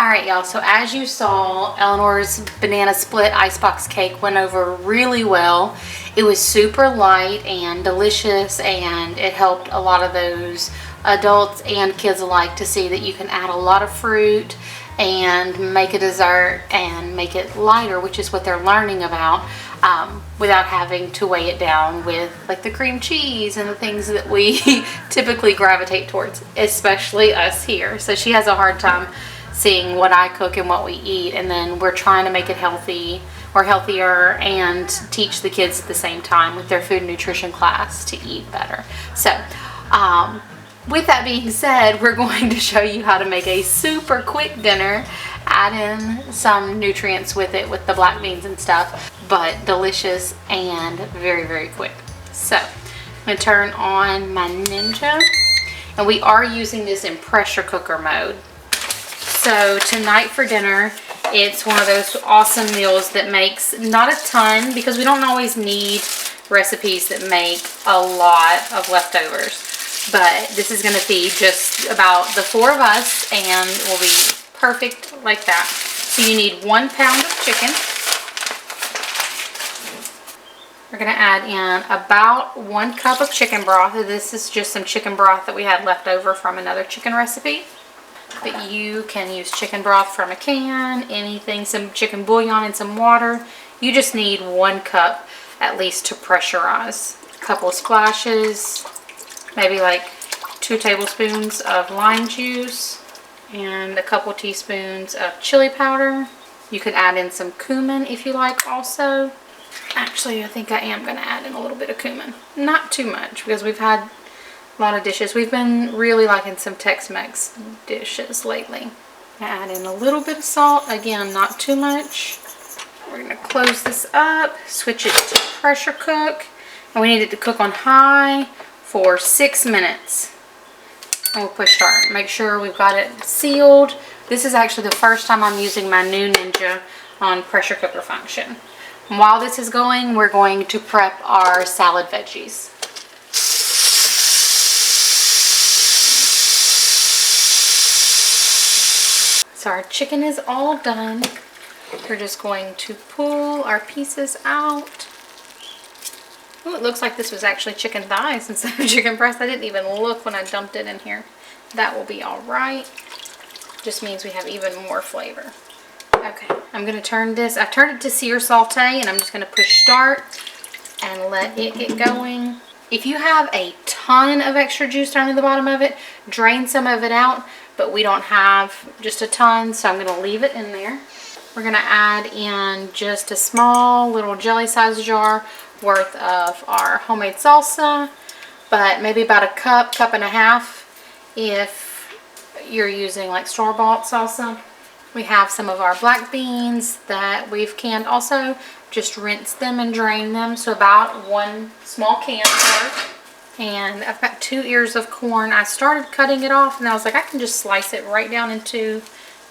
Alright y'all, so as you saw, Eleanor's banana split icebox cake went over really well. It was super light and delicious, and it helped a lot of those adults and kids alike to see that you can add a lot of fruit and make a dessert and make it lighter, which is what they're learning about, without having to weigh it down with like the cream cheese and the things that we typically gravitate towards, especially us here. So she has a hard time seeing what I cook and what we eat, and then we're trying to make it healthy or healthier and teach the kids at the same time with their food and nutrition class to eat better. So with that being said, we're going to show you how to make a super quick dinner, add in some nutrients with it with the black beans and stuff, but delicious and very, very quick. So I'm going to turn on my Ninja, and we are using this in pressure cooker mode. So tonight for dinner, it's one of those awesome meals that makes not a ton, because we don't always need recipes that make a lot of leftovers. But this is going to feed just about the 4 of us and will be perfect like that. So you need 1 pound of chicken. We're going to add in about 1 cup of chicken broth. This is just some chicken broth that we had left over from another chicken recipe. But you can use chicken broth from a can, anything, some chicken bouillon and some water. You just need 1 cup at least to pressurize. A couple of splashes, maybe like 2 tablespoons of lime juice, and a couple teaspoons of chili powder. You could add in some cumin if you like also. Actually, I think I am going to add in a little bit of cumin. Not too much, because we've had a lot of dishes. We've been really liking some Tex-Mex dishes lately. Add in a little bit of salt. Again, not too much. We're going to close this up, switch it to pressure cook, and we need it to cook on high for 6 minutes. And we'll push start. Make sure we've got it sealed. This is actually the first time I'm using my new Ninja on pressure cooker function. And while this is going, we're going to prep our salad veggies. So our chicken is all done. We're just going to pull our pieces out. Oh, it looks like this was actually chicken thighs instead of chicken breast. I didn't even look when I dumped it in here. That will be all right. Just means we have even more flavor. Okay, I'm going to turn this. I've turned it to sear saute, and I'm just going to push start and let it get going. If you have a ton of extra juice down in the bottom of it, drain some of it out. But we don't have just a ton, so I'm going to leave it in there. We're going to add in just a small little jelly size jar worth of our homemade salsa, but maybe about a cup and a half if you're using like store-bought salsa. We have some of our black beans that we've canned also. Just rinse them and drain them, so about 1 small can worth. And I've got 2 ears of corn. I started cutting it off, and I was like, I can just slice it right down into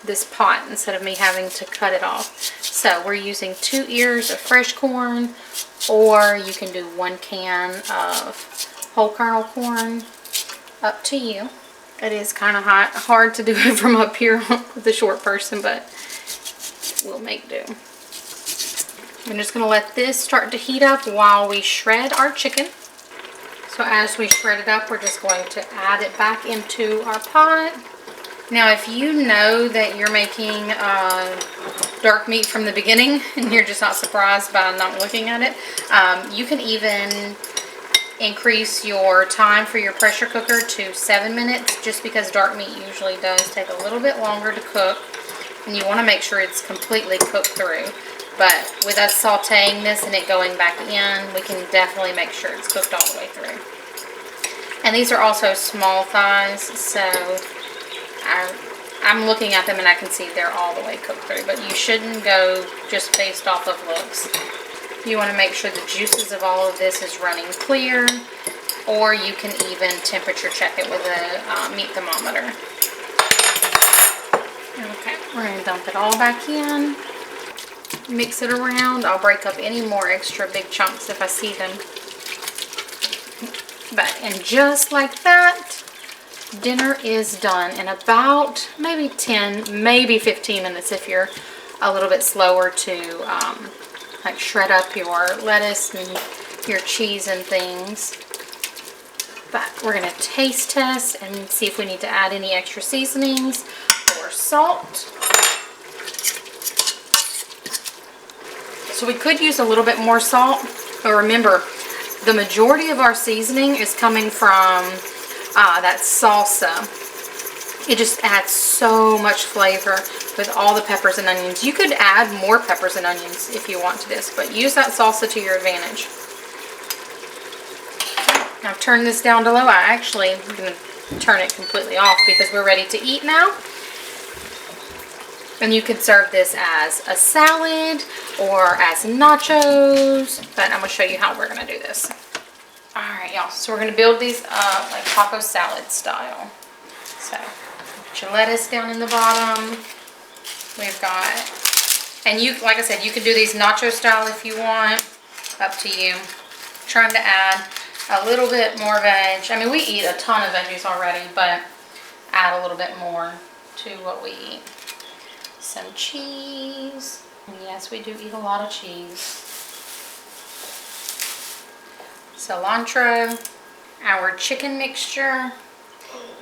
this pot instead of me having to cut it off. So we're using 2 ears of fresh corn, or you can do 1 can of whole kernel corn. Up to you. It is kind of hard to do it from up here with a short person, but we'll make do. I'm just going to let this start to heat up while we shred our chicken. So as we shred it up, we're just going to add it back into our pot. Now, if you know that you're making dark meat from the beginning and you're just not surprised by not looking at it, you can even increase your time for your pressure cooker to 7 minutes, just because dark meat usually does take a little bit longer to cook, and you want to make sure it's completely cooked through. But with us sauteing this and it going back in, we can definitely make sure it's cooked all the way through. And these are also small thighs, so I'm looking at them and I can see they're all the way cooked through. But you shouldn't go just based off of looks. You want to make sure the juices of all of this is running clear, or you can even temperature check it with a meat thermometer. Okay, we're going to dump it all back in. Mix it around. I'll break up any more extra big chunks if I see them. And just like that, dinner is done in about maybe 10, maybe 15 minutes if you're a little bit slower to like shred up your lettuce and your cheese and things. But we're going to taste test and see if we need to add any extra seasonings or salt. So we could use a little bit more salt, but remember, the majority of our seasoning is coming from that salsa. It just adds so much flavor with all the peppers and onions. You could add more peppers and onions if you want to this, but use that salsa to your advantage. Now turn this down to low. I actually am going to turn it completely off because we're ready to eat now. And you could serve this as a salad or as nachos, but I'm going to show you how we're going to do this. Alright y'all, so we're going to build these up like taco salad style. So, put your lettuce down in the bottom. We've got, and you, like I said, you could do these nacho style if you want. Up to you. Trying to add a little bit more veg. I mean, we eat a ton of veggies already, but add a little bit more to what we eat. Some cheese. And yes, we do eat a lot of cheese. Cilantro, our chicken mixture,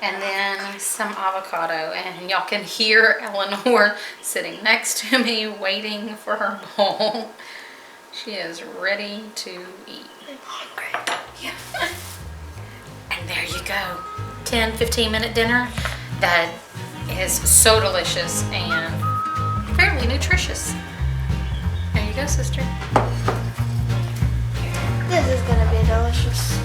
and then some avocado. And y'all can hear Eleanor sitting next to me waiting for her bowl. She is ready to eat. I'm hungry. Yeah. And there you go. 10-15 minute dinner that is so delicious and fairly nutritious. There you go, sister. This is gonna be delicious.